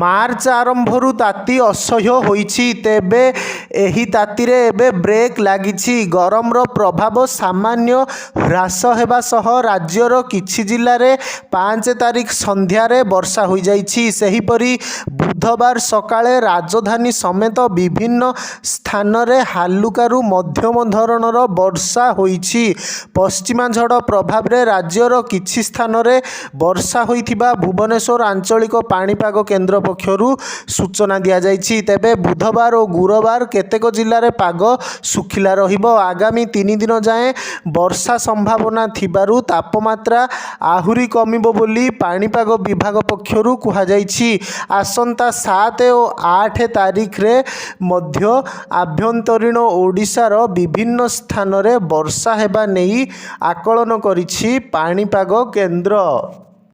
March ଆରମ୍ଭରୁ ତାତି ଅସହ୍ୟ ହୋଇଛି। ତେବେ ଏହି ତାତିରେ ଏବେ ବ୍ରେକ୍ ଲାଗିଛି। ଗରମର ପ୍ରଭାବ ସାମାନ୍ୟ ହ୍ରାସ ହେବା ସହ ରାଜ୍ୟର କିଛି ଜିଲ୍ଲାରେ 5 ତାରିଖ ସନ୍ଧ୍ୟାରେ ବର୍ଷା ହୋଇଯାଇଛି। ସେହିପରି ବୁଧବାର ସକାଳେ ରାଜଧାନୀ ସମେତ ବିଭିନ୍ନ ସ୍ଥାନରେ ହାଲୁକାରୁ ମଧ୍ୟମ ଧରଣର ବର୍ଷା ହୋଇଛି। ପଶ୍ଚିମା ଝଡ଼ ପ୍ରଭାବରେ ରାଜ୍ୟର କିଛି ସ୍ଥାନରେ ବର୍ଷା ହୋଇଥିବା ଭୁବନେଶ୍ୱର ଆଞ୍ଚଳିକ ପାଣିପାଗ କେନ୍ଦ୍ର ପକ୍ଷରୁ ସୂଚନା ଦିଆଯାଇଛି। ତେବେ ବୁଧବାର ଓ ଗୁରୁବାର କେତେକ ଜିଲ୍ଲାରେ ପାଗ ଶୁଖିଲା ରହିବ। ଆଗାମୀ 3 ଦିନ ଯାଏଁ ବର୍ଷା ସମ୍ଭାବନା ଥିବାରୁ ତାପମାତ୍ରା ଆହୁରି କମିବ ବୋଲି ପାଣିପାଗ ବିଭାଗ ପକ୍ଷରୁ କୁହାଯାଇଛି। ଆସନ୍ତା 7 ଓ 8 ତାରିଖରେ ମଧ୍ୟ ଆଭ୍ୟନ୍ତରୀଣ ଓଡ଼ିଶାର ବିଭିନ୍ନ ସ୍ଥାନରେ ବର୍ଷା ହେବା ନେଇ ଆକଳନ କରିଛି ପାଣିପାଗ କେନ୍ଦ୍ର।